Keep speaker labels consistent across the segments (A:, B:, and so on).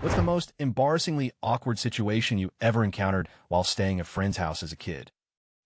A: What's the most embarrassingly awkward situation you ever encountered while staying at a friend's house as a kid?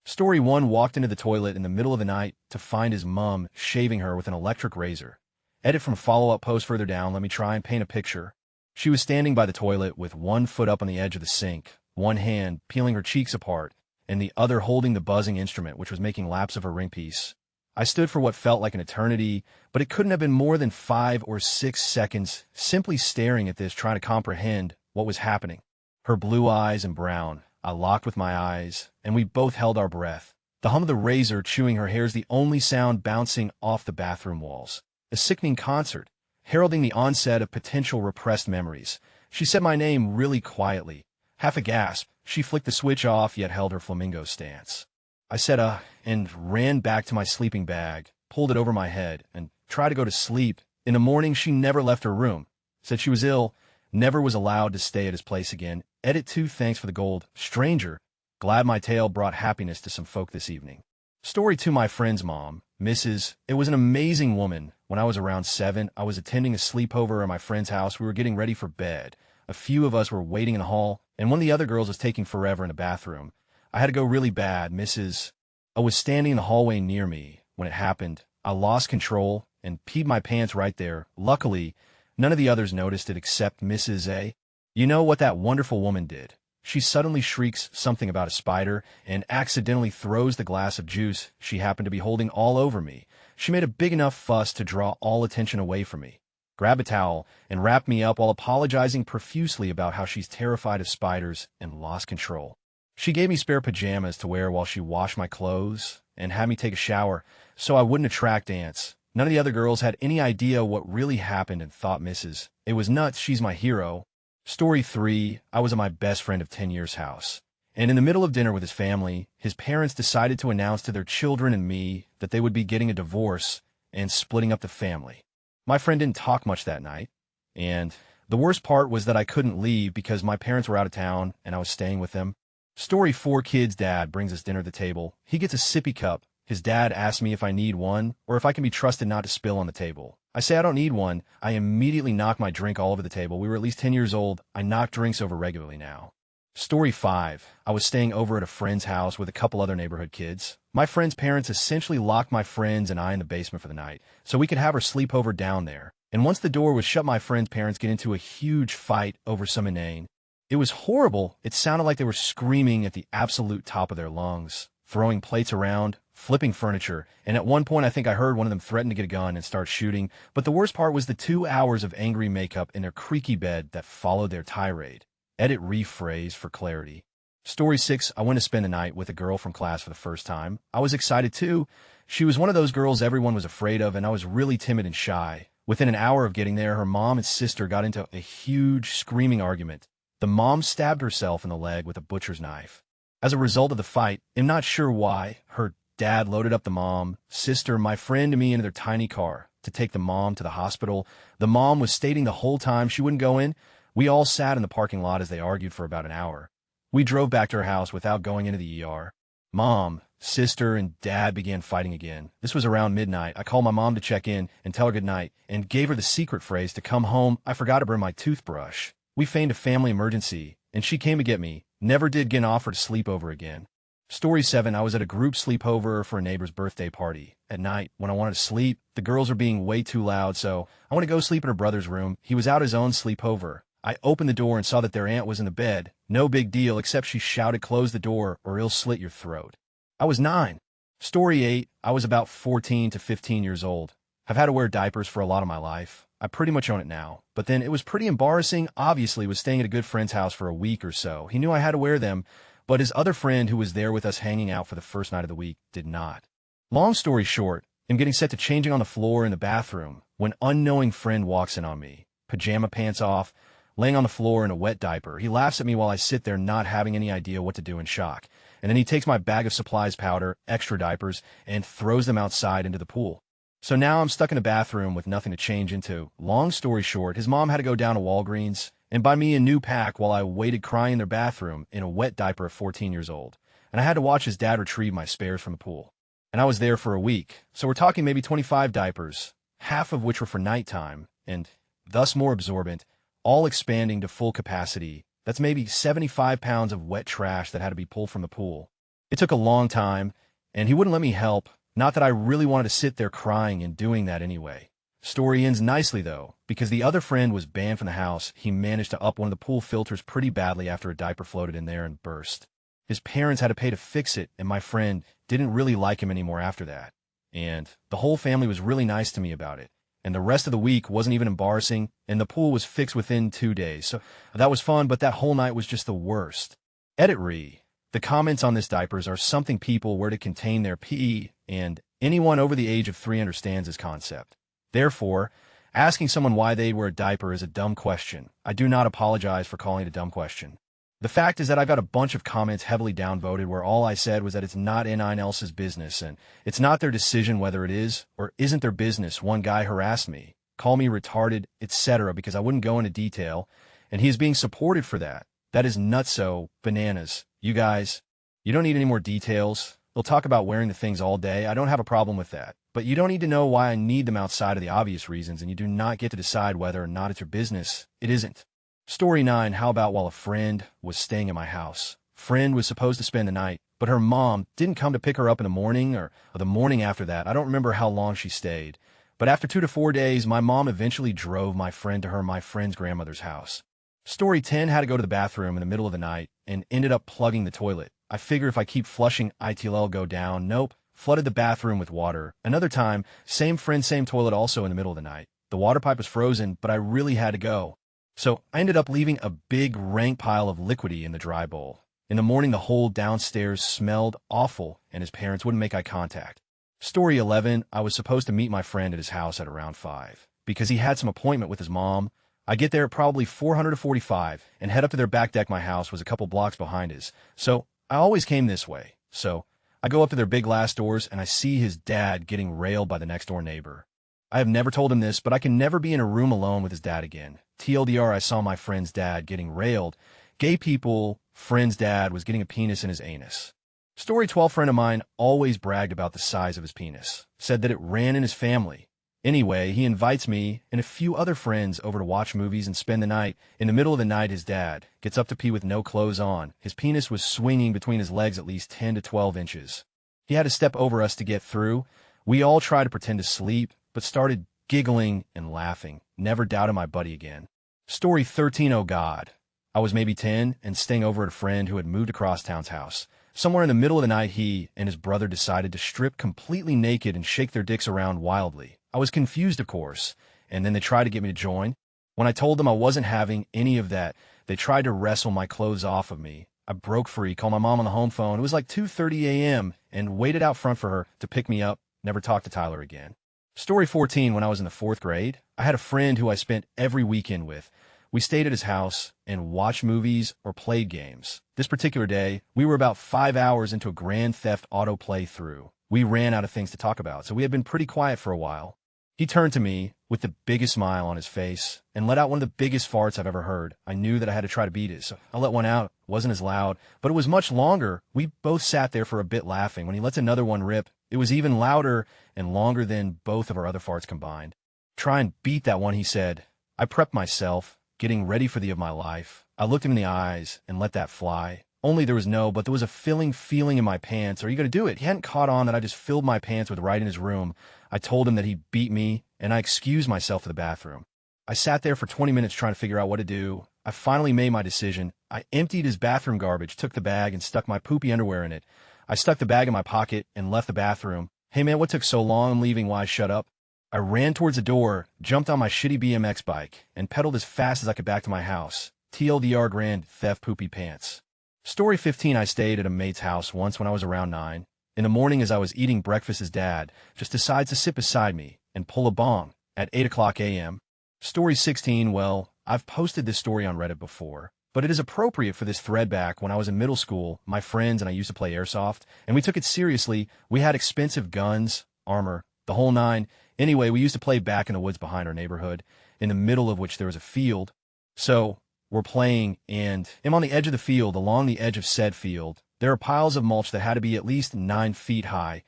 A: Story 1 walked into the toilet in the middle of the night to find his mom shaving her with an electric razor. Edit from follow-up post further down. Let me try and paint a picture. She was standing by the toilet with one foot up on the edge of the sink, one hand peeling her cheeks apart, and the other holding the buzzing instrument which was making laps of her ringpiece. I stood for what felt like an eternity, but it couldn't have been more than 5 or 6 seconds, simply staring at this, trying to comprehend what was happening. Her blue eyes and brown, I locked with my eyes, and we both held our breath. The hum of the razor chewing her hair is the only sound bouncing off the bathroom walls. A sickening concert, heralding the onset of potential repressed memories. She said my name really quietly. Half a gasp, she flicked the switch off, yet held her flamingo stance. I said, and ran back to my sleeping bag, pulled it over my head, and tried to go to sleep. In the morning, she never left her room. Said she was ill, never was allowed to stay at his place again. Edit 2, thanks for the gold. Stranger, glad my tale brought happiness to some folk this evening. Story 2, my friend's mom, Mrs. It was an amazing woman. When I was around 7, I was attending a sleepover at my friend's house. We were getting ready for bed. A few of us were waiting in the hall, and one of the other girls was taking forever in the bathroom. I had to go really bad. Mrs. I was standing in the hallway near me. When it happened, I lost control and peed my pants right there. Luckily, none of the others noticed it except Mrs. A. You know what that wonderful woman did? She suddenly shrieks something about a spider and accidentally throws the glass of juice she happened to be holding all over me. She made a big enough fuss to draw all attention away from me, grabbed a towel, and wrapped me up while apologizing profusely about how she's terrified of spiders and lost control. She gave me spare pajamas to wear while she washed my clothes and had me take a shower so I wouldn't attract ants. None of the other girls had any idea what really happened and thought Mrs. It was nuts. She's my hero. Story 3, I was at my best friend of 10 years' house, and in the middle of dinner with his family, his parents decided to announce to their children and me that they would be getting a divorce and splitting up the family. My friend didn't talk much that night, and the worst part was that I couldn't leave because my parents were out of town and I was staying with them. Story 4, kid's dad brings us dinner to the table. He gets a sippy cup. His dad asks me if I need one or if I can be trusted not to spill on the table. I say I don't need one. I immediately knock my drink all over the table. We were at least 10 years old. I knock drinks over regularly now. Story 5, I was staying over at a friend's house with a couple other neighborhood kids. My friend's parents essentially locked my friends and I in the basement for the night so we could have our sleepover down there. And once the door was shut, my friend's parents get into a huge fight over some inane. It was horrible. It sounded like they were screaming at the absolute top of their lungs, throwing plates around, flipping furniture, and at one point I think I heard one of them threaten to get a gun and start shooting. But the worst part was the 2 hours of angry makeup in their creaky bed that followed their tirade. Edit rephrase for clarity. Story 6, I went to spend the night with a girl from class for the first time. I was excited too. She was one of those girls everyone was afraid of, and I was really timid and shy. Within an hour of getting there, her mom and sister got into a huge screaming argument. The mom stabbed herself in the leg with a butcher's knife. As a result of the fight, I'm not sure why, her dad loaded up the mom, sister, my friend, and me into their tiny car to take the mom to the hospital. The mom was stating the whole time she wouldn't go in. We all sat in the parking lot as they argued for about an hour. We drove back to her house without going into the ER. Mom, sister, and dad began fighting again. This was around midnight. I called my mom to check in and tell her goodnight and gave her the secret phrase to come home. I forgot to bring my toothbrush. We feigned a family emergency, and she came to get me. Never did get an offer to sleep over again. Story 7, I was at a group sleepover for a neighbor's birthday party. At night, when I wanted to sleep, the girls were being way too loud, so I went to go sleep in her brother's room. He was out his own sleepover. I opened the door and saw that their aunt was in the bed. No big deal, except she shouted, "Close the door, or he'll slit your throat." I was 9. Story 8, I was about 14 to 15 years old. I've had to wear diapers for a lot of my life. I pretty much own it now. But then it was pretty embarrassing. Obviously, was staying at a good friend's house for a week or so. He knew I had to wear them, but his other friend who was there with us hanging out for the first night of the week did not. Long story short, I'm getting set to changing on the floor in the bathroom when unknowing friend walks in on me, pajama pants off, laying on the floor in a wet diaper. He laughs at me while I sit there not having any idea what to do in shock. And then he takes my bag of supplies powder, extra diapers, and throws them outside into the pool. So now I'm stuck in a bathroom with nothing to change into. Long story short, his mom had to go down to Walgreens and buy me a new pack while I waited crying in their bathroom in a wet diaper at 14 years old. And I had to watch his dad retrieve my spares from the pool. And I was there for a week. So we're talking maybe 25 diapers, half of which were for nighttime, and thus more absorbent, all expanding to full capacity. That's maybe 75 pounds of wet trash that had to be pulled from the pool. It took a long time, and he wouldn't let me help, not that I really wanted to sit there crying and doing that anyway. Story ends nicely, though, because the other friend was banned from the house. He managed to up one of the pool filters pretty badly after a diaper floated in there and burst. His parents had to pay to fix it, and my friend didn't really like him anymore after that. And the whole family was really nice to me about it. And the rest of the week wasn't even embarrassing, and the pool was fixed within 2 days. So that was fun, but that whole night was just the worst. Edit re. The comments on this diapers are something people were to contain their pee, and anyone over the age of 3 understands this concept. Therefore, asking someone why they wear a diaper is a dumb question. I do not apologize for calling it a dumb question. The fact is that I got a bunch of comments heavily downvoted where all I said was that it's not anyone else's business and it's not their decision whether it is or isn't their business. One guy harassed me, called me retarded, etc. because I wouldn't go into detail, and he is being supported for that. That is nutso bananas. You guys, you don't need any more details. They'll talk about wearing the things all day. I don't have a problem with that. But you don't need to know why I need them outside of the obvious reasons, and you do not get to decide whether or not it's your business. It isn't. Story 9, how about while a friend was staying at my house? Friend was supposed to spend the night, but her mom didn't come to pick her up in the morning or the morning after that. I don't remember how long she stayed. But after 2 to 4 days, my mom eventually drove my friend to my friend's grandmother's house. Story 10, had to go to the bathroom in the middle of the night and ended up plugging the toilet. I figure if I keep flushing, it'll go down. Nope. Flooded the bathroom with water. Another time, same friend, same toilet, also in the middle of the night. The water pipe was frozen, but I really had to go. So I ended up leaving a big rank pile of liquidy in the dry bowl. In the morning, the whole downstairs smelled awful, and his parents wouldn't make eye contact. Story 11, I was supposed to meet my friend at his house at around 5. Because he had some appointment with his mom, I get there at probably 400 to 45, and head up to their back deck. My house was a couple blocks behind his. So I always came this way. So I go up to their big glass doors, and I see his dad getting railed by the next-door neighbor. I have never told him this, but I can never be in a room alone with his dad again. TLDR, I saw my friend's dad getting railed. Gay people, friend's dad was getting a penis in his anus. Story 12, friend of mine always bragged about the size of his penis. Said that it ran in his family. Anyway, he invites me and a few other friends over to watch movies and spend the night. In the middle of the night, his dad gets up to pee with no clothes on. His penis was swinging between his legs at least 10 to 12 inches. He had to step over us to get through. We all tried to pretend to sleep, but started giggling and laughing. Never doubted my buddy again. Story 13, oh God. I was maybe 10 and staying over at a friend who had moved across town's house. Somewhere in the middle of the night, he and his brother decided to strip completely naked and shake their dicks around wildly. I was confused, of course, and then they tried to get me to join. When I told them I wasn't having any of that, they tried to wrestle my clothes off of me. I broke free, called my mom on the home phone. It was like 2:30 a.m. and waited out front for her to pick me up. Never talked to Tyler again. Story 14, when I was in the 4th grade, I had a friend who I spent every weekend with. We stayed at his house and watched movies or played games. This particular day, we were about 5 hours into a Grand Theft Auto playthrough. We ran out of things to talk about, so we had been pretty quiet for a while. He turned to me with the biggest smile on his face and let out one of the biggest farts I've ever heard. I knew that I had to try to beat it, so I let one out. It wasn't as loud, but it was much longer. We both sat there for a bit laughing. When he lets another one rip, it was even louder and longer than both of our other farts combined. Try and beat that one, he said. I prepped myself, getting ready for the of my life. I looked him in the eyes and let that fly. Only there was no, but there was a filling feeling in my pants. Are you going to do it? He hadn't caught on that I just filled my pants with right in his room. I told him that he beat me, and I excused myself to the bathroom. I sat there for 20 minutes trying to figure out what to do. I finally made my decision. I emptied his bathroom garbage, took the bag, and stuck my poopy underwear in it. I stuck the bag in my pocket and left the bathroom. Hey man, what took so long? I'm leaving. Why? Shut up. I ran towards the door, jumped on my shitty BMX bike, and pedaled as fast as I could back to my house. TLDR, Grand Theft Poopy Pants. Story 15, I stayed at a mate's house once when I was around 9. In the morning as I was eating breakfast, his dad just decides to sit beside me and pull a bong at 8 o'clock a.m. Story 16, well, I've posted this story on Reddit before, but it is appropriate for this thread back when I was in middle school. My friends and I used to play airsoft, and we took it seriously. We had expensive guns, armor, the whole nine. Anyway, we used to play back in the woods behind our neighborhood, in the middle of which there was a field. So we're playing, and I'm on the edge of the field. Along the edge of said field, there are piles of mulch that had to be at least 9 feet high.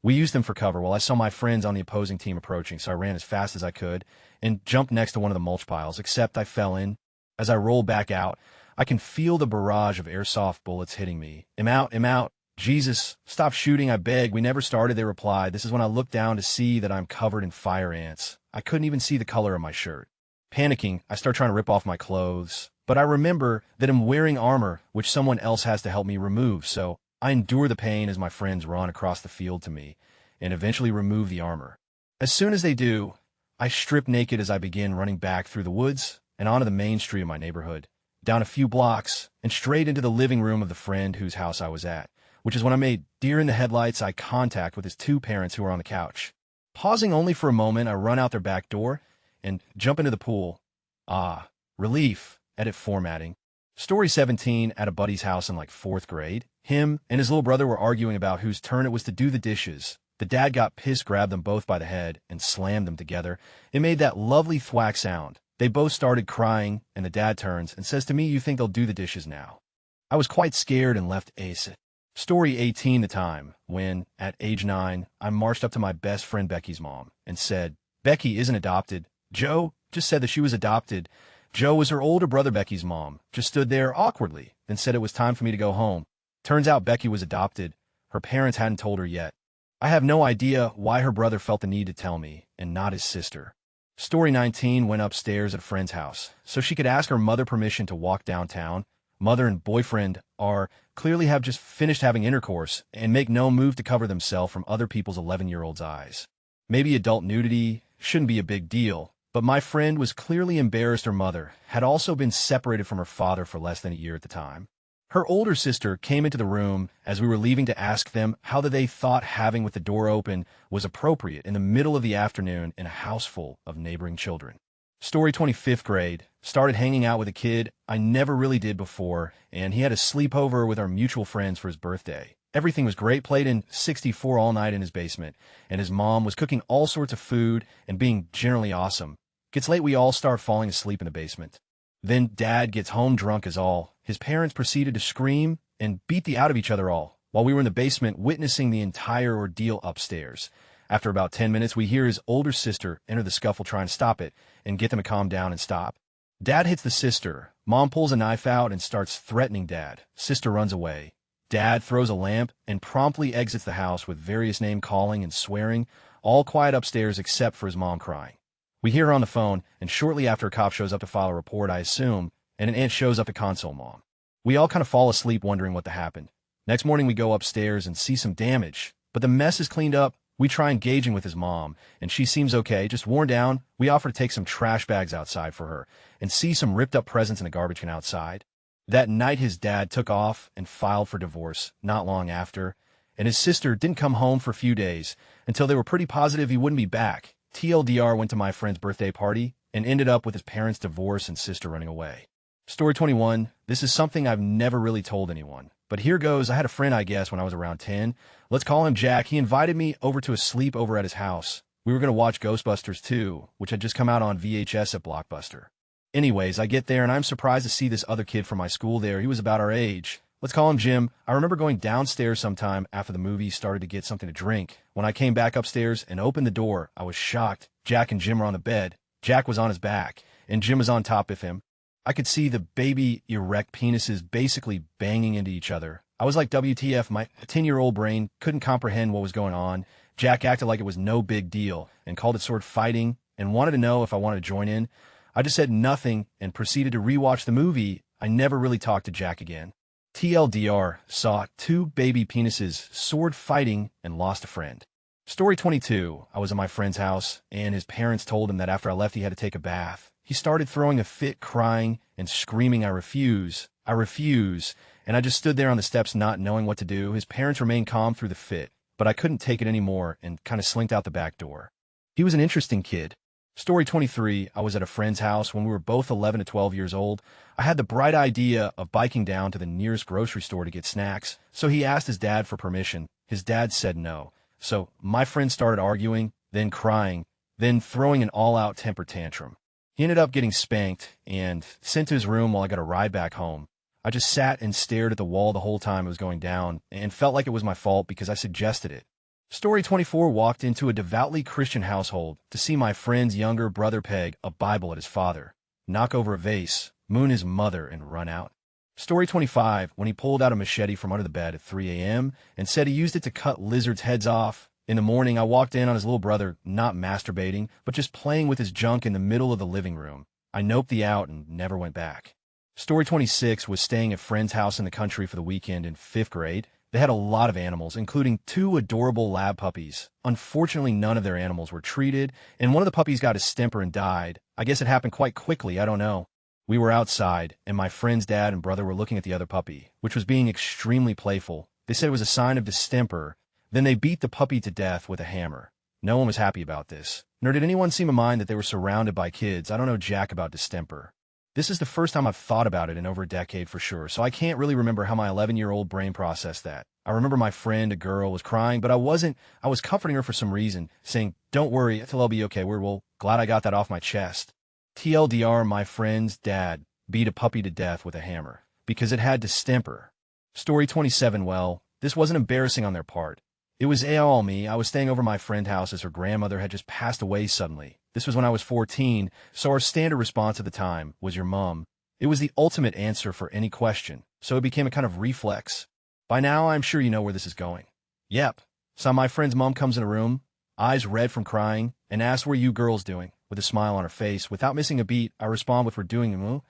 A: We used them for cover while I saw my friends on the opposing team approaching, so I ran as fast as I could and jumped next to one of the mulch piles, except I fell in. As I roll back out, I can feel the barrage of airsoft bullets hitting me. "I'm out, I'm out. Jesus, stop shooting, I beg. We never started," they replied. This is when I look down to see that I'm covered in fire ants. I couldn't even see the color of my shirt. Panicking, I start trying to rip off my clothes, but I remember that I'm wearing armor, which someone else has to help me remove, so I endure the pain as my friends run across the field to me and eventually remove the armor. As soon as they do, I strip naked as I begin running back through the woods and onto the main street of my neighborhood, down a few blocks, and straight into the living room of the friend whose house I was at, which is when I made deer-in-the-headlights eye contact with his two parents who were on the couch. Pausing only for a moment, I run out their back door and jump into the pool. Ah, relief. Edit formatting. Story 17, at a buddy's house in like 4th grade. Him and his little brother were arguing about whose turn it was to do the dishes. The dad got pissed, grabbed them both by the head, and slammed them together. It made that lovely thwack sound. They both started crying, and the dad turns and says to me, "You think they'll do the dishes now?" I was quite scared and left ace. Story 18, the time when, at age 9, I marched up to my best friend Becky's mom and said, "Becky isn't adopted. Joe just said that she was adopted." Joe was her older brother. Becky's mom just stood there awkwardly, then said it was time for me to go home. Turns out Becky was adopted. Her parents hadn't told her yet. I have no idea why her brother felt the need to tell me, and not his sister. Story 19, went upstairs at a friend's house so she could ask her mother permission to walk downtown. Mother and boyfriend clearly have just finished having intercourse and make no move to cover themselves from other people's 11-year-old's eyes. Maybe adult nudity shouldn't be a big deal, but my friend was clearly embarrassed. Her mother had also been separated from her father for less than a year at the time. Her older sister came into the room as we were leaving to ask them how they thought having with the door open was appropriate in the middle of the afternoon in a house full of neighboring children. Story 20, 5th grade. Started hanging out with a kid I never really did before, and he had a sleepover with our mutual friends for his birthday. Everything was great, played in 64 all night in his basement, and his mom was cooking all sorts of food and being generally awesome. Gets late, we all start falling asleep in the basement. Then Dad gets home drunk as all. His parents proceeded to scream and beat the out of each other all, while we were in the basement witnessing the entire ordeal upstairs. After about 10 minutes, we hear his older sister enter the scuffle trying to stop it and get them to calm down and stop. Dad hits the sister. Mom pulls a knife out and starts threatening Dad. Sister runs away. Dad throws a lamp and promptly exits the house with various name calling and swearing, all quiet upstairs except for his mom crying. We hear her on the phone, and shortly after a cop shows up to file a report, I assume, and an aunt shows up to console Mom. We all kind of fall asleep wondering what happened. Next morning we go upstairs and see some damage, but the mess is cleaned up. We try engaging with his mom, and she seems okay, just worn down. We offer to take some trash bags outside for her and see some ripped up presents in the garbage can outside. That night his dad took off and filed for divorce not long after, and his sister didn't come home for a few days until they were pretty positive he wouldn't be back. TLDR went to my friend's birthday party and ended up with his parents' divorce and sister running away. Story 21. This is something I've never really told anyone, but here goes. I had a friend, I guess, when I was around 10. Let's call him Jack. He invited me over to a sleepover at his house. We were going to watch Ghostbusters 2, which had just come out on VHS at Blockbuster. Anyways, I get there and I'm surprised to see this other kid from my school there. He was about our age. Let's call him Jim. I remember going downstairs sometime after the movie started to get something to drink. When I came back upstairs and opened the door, I was shocked. Jack and Jim were on the bed. Jack was on his back, and Jim was on top of him. I could see the baby erect penises basically banging into each other. I was like, WTF, my 10-year-old brain couldn't comprehend what was going on. Jack acted like it was no big deal and called it sword fighting and wanted to know if I wanted to join in. I just said nothing and proceeded to rewatch the movie. I never really talked to Jack again. TLDR, saw two baby penises sword fighting and lost a friend. Story 22. I was at my friend's house, and his parents told him that after I left he had to take a bath. He started throwing a fit, crying and screaming, I refuse, and I just stood there on the steps not knowing what to do. His parents remained calm through the fit, but I couldn't take it anymore and kind of slinked out the back door. He was an interesting kid. Story 23. I was at a friend's house when we were both 11 to 12 years old. I had the bright idea of biking down to the nearest grocery store to get snacks, so he asked his dad for permission. His dad said no. So my friend started arguing, then crying, then throwing an all-out temper tantrum. He ended up getting spanked and sent to his room while I got a ride back home. I just sat and stared at the wall the whole time it was going down and felt like it was my fault because I suggested it. Story 24. Walked into a devoutly Christian household to see my friend's younger brother peg a Bible at his father, knock over a vase, moon his mother, and run out. Story 25, when he pulled out a machete from under the bed at 3 a.m. and said he used it to cut lizards' heads off. In the morning, I walked in on his little brother not masturbating, but just playing with his junk in the middle of the living room. I noped the out and never went back. Story 26 was staying at a friend's house in the country for the weekend in 5th grade. They had a lot of animals, including 2 adorable lab puppies. Unfortunately, none of their animals were treated, and one of the puppies got a distemper and died. I guess it happened quite quickly, I don't know. We were outside, and my friend's dad and brother were looking at the other puppy, which was being extremely playful. They said it was a sign of distemper. Then they beat the puppy to death with a hammer. No one was happy about this, nor did anyone seem to mind that they were surrounded by kids. I don't know jack about distemper. This is the first time I've thought about it in over a decade for sure, so I can't really remember how my 11-year-old brain processed that. I remember my friend, a girl, was crying, but I was comforting her for some reason, saying, "Don't worry, it'll be okay, we're glad I got that off my chest." TLDR, my friend's dad beat a puppy to death with a hammer because it had distemper. Story 27, well, this wasn't embarrassing on their part. It was all me. I was staying over my friend's house as her grandmother had just passed away suddenly. This was when I was 14, so our standard response at the time was your mom. It was the ultimate answer for any question, so it became a kind of reflex. By now, I'm sure you know where this is going. Yep. So my friend's mom comes in the room, eyes red from crying, and asks, "What are you girls doing?" With a smile on her face. Without missing a beat, I respond with, "We're doing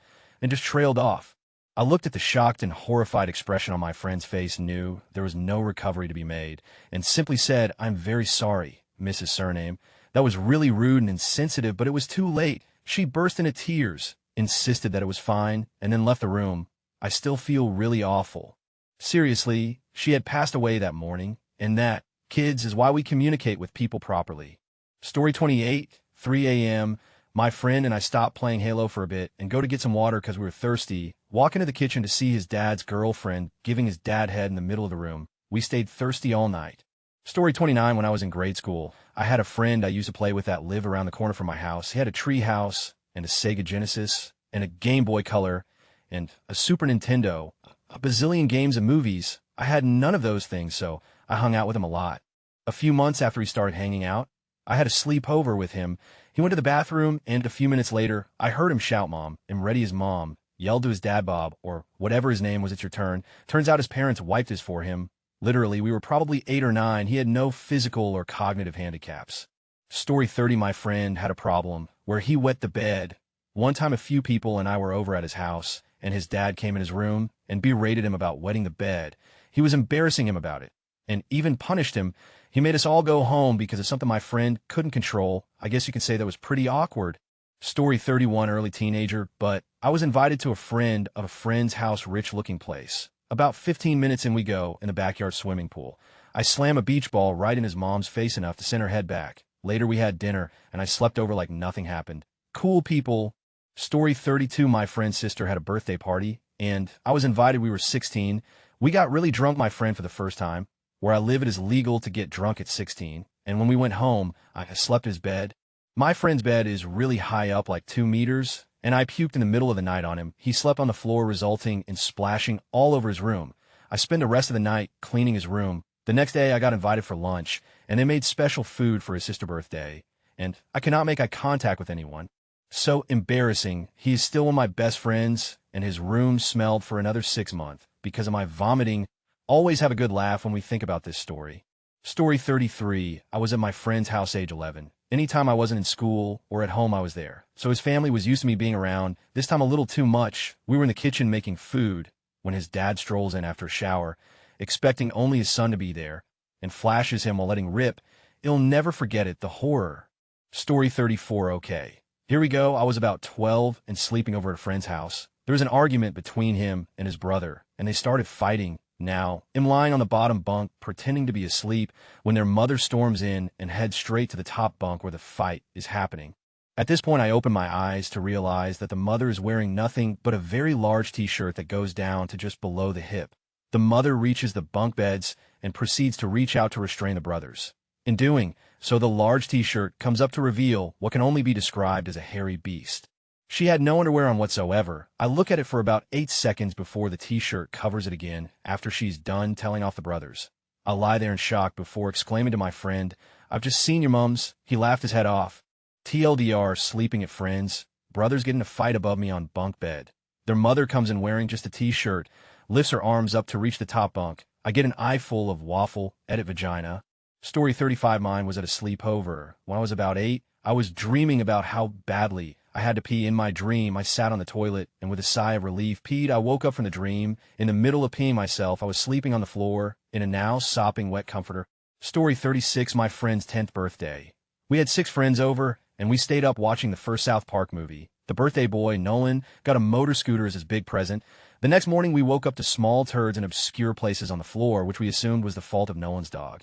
A: and just trailed off. I looked at the shocked and horrified expression on my friend's face, knew there was no recovery to be made, and simply said, "I'm very sorry, Mrs. Surname. That was really rude and insensitive, but it was too late." She burst into tears, insisted that it was fine, and then left the room. I still feel really awful. Seriously, she had passed away that morning, and that, kids, is why we communicate with people properly. Story 28, 3 a.m., my friend and I stopped playing Halo for a bit and go to get some water because we were thirsty, walk into the kitchen to see his dad's girlfriend giving his dad head in the middle of the room. We stayed thirsty all night. Story 29, when I was in grade school, I had a friend I used to play with that lived around the corner from my house. He had a tree house and a Sega Genesis and a Game Boy Color and a Super Nintendo, a bazillion games and movies. I had none of those things, so I hung out with him a lot. A few months after he started hanging out, I had a sleepover with him. He went to the bathroom, and a few minutes later, I heard him shout, "Mom," and Reddy's mom yelled to his dad, Bob, or whatever his name was, "It's your turn." Turns out his parents wiped his for him. Literally, we were probably 8 or 9. He had no physical or cognitive handicaps. Story 30, my friend had a problem where he wet the bed. One time a few people and I were over at his house, and his dad came in his room and berated him about wetting the bed. He was embarrassing him about it, and even punished him. He made us all go home because of something my friend couldn't control. I guess you can say that was pretty awkward. Story 31, early teenager, but I was invited to a friend of a friend's house, rich-looking place. About 15 minutes in we go, in the backyard swimming pool. I slam a beach ball right in his mom's face enough to send her head back. Later we had dinner, and I slept over like nothing happened. Cool people. Story 32, my friend's sister had a birthday party, and I was invited. We were 16. We got really drunk, my friend, for the first time. Where I live, it is legal to get drunk at 16, and when we went home, I slept in his bed. My friend's bed is really high up, like 2 meters, and I puked in the middle of the night on him. He slept on the floor, resulting in splashing all over his room. I spent the rest of the night cleaning his room. The next day, I got invited for lunch, and they made special food for his sister's birthday, and I could not make eye contact with anyone. So embarrassing. He is still one of my best friends, and his room smelled for another 6 months because of my vomiting. Always have a good laugh when we think about this story. Story 33, I was at my friend's house age 11. Anytime I wasn't in school or at home, I was there. So his family was used to me being around, this time a little too much. We were in the kitchen making food when his dad strolls in after a shower, expecting only his son to be there, and flashes him while letting rip. He'll never forget it, the horror. Story 34, okay. Here we go. I was about 12 and sleeping over at a friend's house. There was an argument between him and his brother, and they started fighting. Now, I'm lying on the bottom bunk, pretending to be asleep, when their mother storms in and heads straight to the top bunk where the fight is happening. At this point, I open my eyes to realize that the mother is wearing nothing but a very large t-shirt that goes down to just below the hip. The mother reaches the bunk beds and proceeds to reach out to restrain the brothers. In doing so, the large t-shirt comes up to reveal what can only be described as a hairy beast. She had no underwear on whatsoever. I look at it for about 8 seconds before the t-shirt covers it again after she's done telling off the brothers. I lie there in shock before exclaiming to my friend, "I've just seen your mums." He laughed his head off. TLDR, sleeping at friends. Brothers get in a fight above me on bunk bed. Their mother comes in wearing just a t-shirt, lifts her arms up to reach the top bunk. I get an eyeful of waffle, edit vagina. Story 35, mine was at a sleepover. When I was about 8, I was dreaming about how badly I had to pee. In my dream. I sat on the toilet and with a sigh of relief peed. I woke up from the dream. In the middle of peeing myself, I was sleeping on the floor in a now sopping wet comforter. Story 36, my friend's 10th birthday. We had 6 friends over, and we stayed up watching the first South Park movie. The birthday boy, Nolan, got a motor scooter as his big present. The next morning, we woke up to small turds in obscure places on the floor, which we assumed was the fault of Nolan's dog.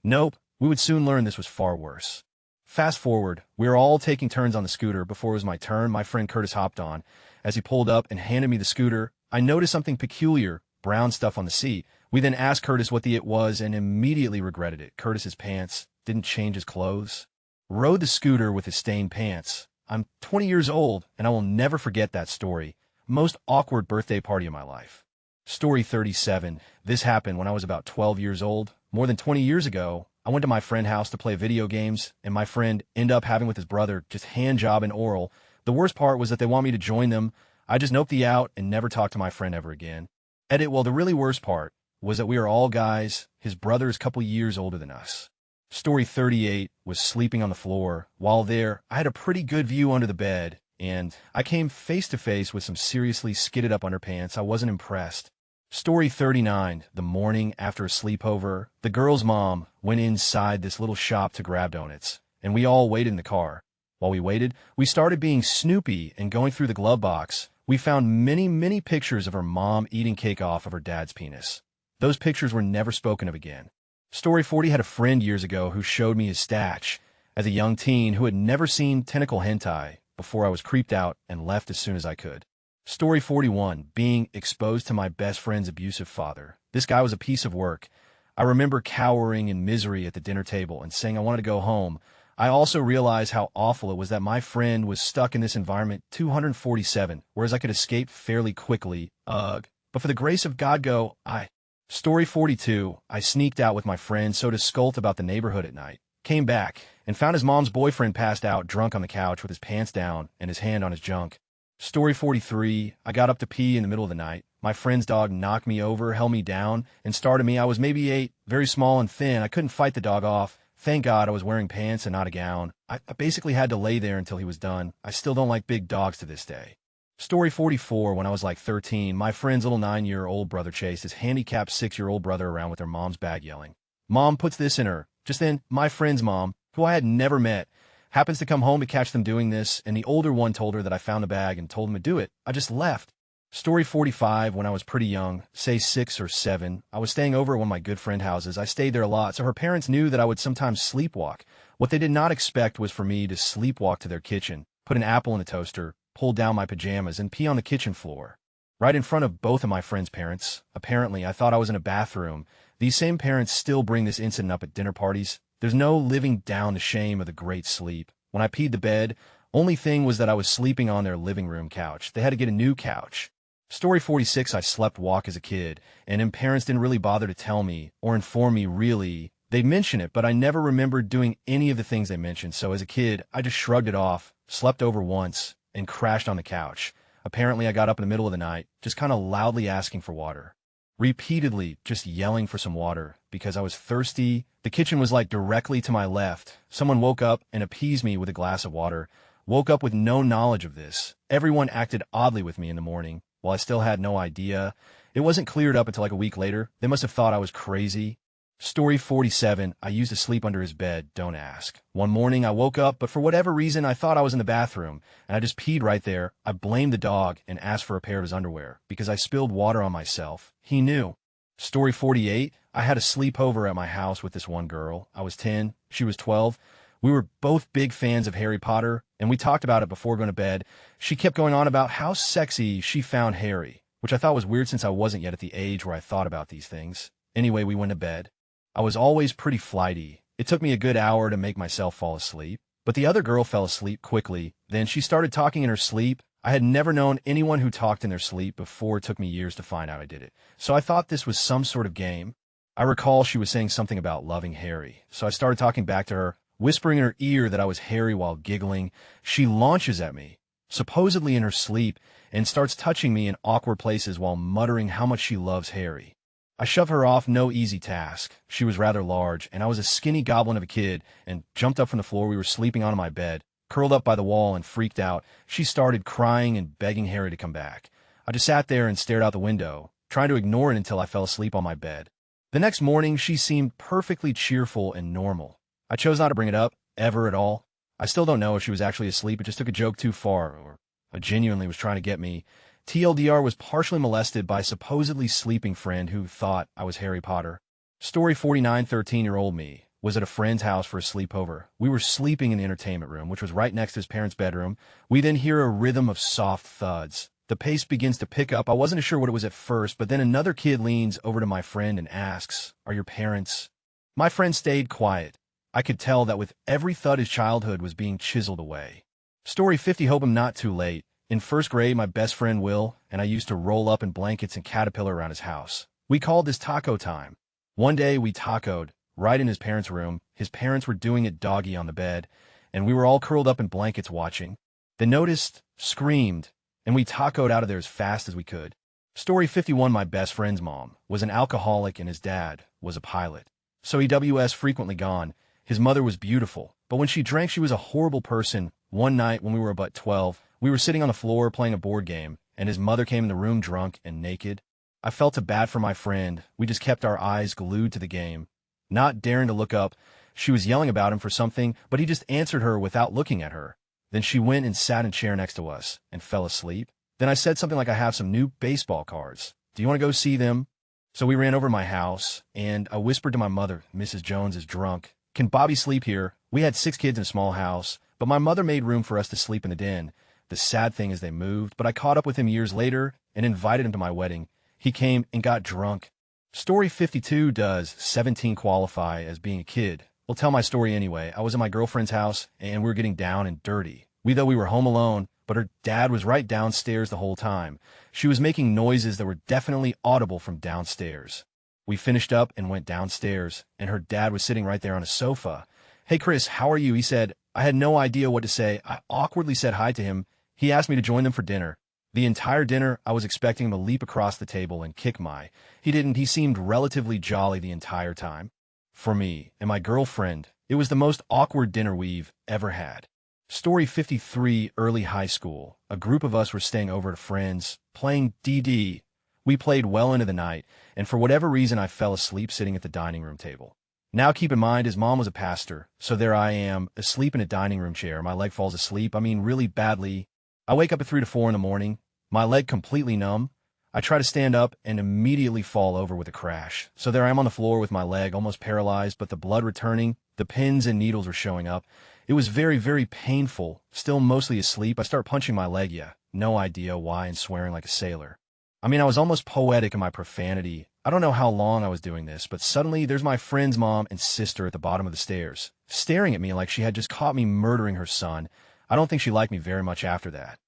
A: Nope, we would soon learn this was far worse. Fast forward, we were all taking turns on the scooter. Before it was my turn, my friend Curtis hopped on. As he pulled up and handed me the scooter, I noticed something peculiar, brown stuff on the seat. We then asked Curtis what it was and immediately regretted it. Curtis's pants didn't change his clothes. Rode the scooter with his stained pants. I'm 20 years old, and I will never forget that story. Most awkward birthday party of my life. Story 37. This happened when I was about 12 years old. More than 20 years ago, I went to my friend's house to play video games, and my friend ended up having with his brother just hand job and oral. The worst part was that they want me to join them. I just noped the out and never talked to my friend ever again. Edit, well, the really worst part was that we are all guys. His brother is a couple years older than us. Story 38 was sleeping on the floor. While there, I had a pretty good view under the bed, and I came face to face with some seriously skidded up underpants. I wasn't impressed. Story 39, the morning after a sleepover, the girl's mom went inside this little shop to grab donuts, and we all waited in the car. While we waited, we started being snoopy and going through the glove box. We found many pictures of her mom eating cake off of her dad's penis. Those pictures were never spoken of again. Story 40 had a friend years ago who showed me his stash. As a young teen who had never seen tentacle hentai before, I was creeped out and left as soon as I could. Story 41, being exposed to my best friend's abusive father. This guy was a piece of work. I remember cowering in misery at the dinner table and saying I wanted to go home. I also realized how awful it was that my friend was stuck in this environment 247, whereas I could escape fairly quickly. Ugh. But for the grace of God go, Story 42, I sneaked out with my friend so to scold about the neighborhood at night. Came back and found his mom's boyfriend passed out drunk on the couch with his pants down and his hand on his junk. Story 43, I got up to pee in the middle of the night. My friend's dog knocked me over, held me down, and started me. I was maybe 8, very small and thin. I couldn't fight the dog off. Thank God I was wearing pants and not a gown. I basically had to lay there until he was done. I still don't like big dogs to this day. Story 44, when I was like 13, my friend's little 9-year-old brother chased his handicapped 6-year-old brother around with their mom's bag yelling. Mom puts this in her. Just then, my friend's mom, who I had never met, happens to come home to catch them doing this, and the older one told her that I found the bag and told him to do it. I just left. Story 45, when I was pretty young, say 6 or 7, I was staying over at one of my good friend houses. I stayed there a lot, so her parents knew that I would sometimes sleepwalk. What they did not expect was for me to sleepwalk to their kitchen, put an apple in the toaster, pull down my pajamas, and pee on the kitchen floor. Right in front of both of my friends' parents. Apparently, I thought I was in a bathroom. These same parents still bring this incident up at dinner parties. There's no living down the shame of the great sleep. When I peed the bed, only thing was that I was sleeping on their living room couch. They had to get a new couch. Story 46, I slept walk as a kid, and parents didn't really bother to tell me or inform me really. They'd mention it, but I never remembered doing any of the things they mentioned, so as a kid, I just shrugged it off, slept over once, and crashed on the couch. Apparently, I got up in the middle of the night, just kind of loudly asking for water. Repeatedly just yelling for some water because I was thirsty. The kitchen was like directly to my left. Someone woke up and appeased me with a glass of water. Woke up with no knowledge of this. Everyone acted oddly with me in the morning. While I still had no idea, it wasn't cleared up until like a week later. They must have thought I was crazy. Story 47, I used to sleep under his bed, don't ask. One morning I woke up, but for whatever reason I thought I was in the bathroom, and I just peed right there. I blamed the dog and asked for a pair of his underwear, because I spilled water on myself. He knew. Story 48, I had a sleepover at my house with this one girl. I was 10, she was 12. We were both big fans of Harry Potter, and we talked about it before going to bed. She kept going on about how sexy she found Harry, which I thought was weird since I wasn't yet at the age where I thought about these things. Anyway, we went to bed. I was always pretty flighty. It took me a good hour to make myself fall asleep, but the other girl fell asleep quickly. Then she started talking in her sleep. I had never known anyone who talked in their sleep before. It took me years to find out I did it. So I thought this was some sort of game. I recall she was saying something about loving Harry. So I started talking back to her, whispering in her ear that I was Harry while giggling. She launches at me, supposedly in her sleep, and starts touching me in awkward places while muttering how much she loves Harry. I shove her off, no easy task. She was rather large, and I was a skinny goblin of a kid, and jumped up from the floor we were sleeping on my bed, curled up by the wall and freaked out. She started crying and begging Harry to come back. I just sat there and stared out the window, trying to ignore it until I fell asleep on my bed. The next morning, she seemed perfectly cheerful and normal. I chose not to bring it up, ever at all. I still don't know if she was actually asleep, it just took a joke too far, or genuinely was trying to get me. TLDR was partially molested by a supposedly sleeping friend who thought I was Harry Potter. Story 49, 13-year-old me was at a friend's house for a sleepover. We were sleeping in the entertainment room, which was right next to his parents' bedroom. We then hear a rhythm of soft thuds. The pace begins to pick up. I wasn't sure what it was at first, but then another kid leans over to my friend and asks, "Are your parents?" My friend stayed quiet. I could tell that with every thud his childhood was being chiseled away. Story 50, hope I'm not too late. In first grade, my best friend Will and I used to roll up in blankets and caterpillar around his house. We called this taco time. One day we tacoed right in his parents' room. His parents were doing it doggy on the bed, and we were all curled up in blankets watching. They noticed, screamed, and we tacoed out of there as fast as we could. Story 51, my best friend's mom was an alcoholic and his dad was a pilot. So he was frequently gone. His mother was beautiful, but when she drank, she was a horrible person. One night when we were about 12, we were sitting on the floor playing a board game, and his mother came in the room drunk and naked. I felt bad for my friend. We just kept our eyes glued to the game, not daring to look up. She was yelling about him for something, but he just answered her without looking at her. Then she went and sat in a chair next to us and fell asleep. Then I said something like, "I have some new baseball cards. Do you want to go see them?" So we ran over to my house, and I whispered to my mother, "Mrs. Jones is drunk. Can Bobby sleep here?" We had 6 kids in a small house, but my mother made room for us to sleep in the den. The sad thing is they moved, but I caught up with him years later and invited him to my wedding. He came and got drunk. Story 52, does 17 qualify as being a kid? Well, tell my story anyway. I was at my girlfriend's house, and we were getting down and dirty. We were home alone, but her dad was right downstairs the whole time. She was making noises that were definitely audible from downstairs. We finished up and went downstairs, and her dad was sitting right there on a sofa. "Hey, Chris, how are you?" he said. I had no idea what to say. I awkwardly said hi to him. He asked me to join them for dinner. The entire dinner, I was expecting him to leap across the table and kick my. He didn't. He seemed relatively jolly the entire time. For me and my girlfriend, it was the most awkward dinner we've ever had. Story 53, early high school. A group of us were staying over at a friend's, playing DD. We played well into the night, and for whatever reason I fell asleep sitting at the dining room table. Now keep in mind, his mom was a pastor, so there I am, asleep in a dining room chair. My leg falls asleep, really badly. I wake up at 3 to 4 in the morning, my leg completely numb. I try to stand up and immediately fall over with a crash. So there I am on the floor with my leg almost paralyzed, but the blood returning, the pins and needles were showing up. It was very, very painful. Still mostly asleep, I start punching my leg, no idea why, and swearing like a sailor. I was almost poetic in my profanity. I don't know how long I was doing this, but suddenly there's my friend's mom and sister at the bottom of the stairs, staring at me like she had just caught me murdering her son. I don't think she liked me very much after that.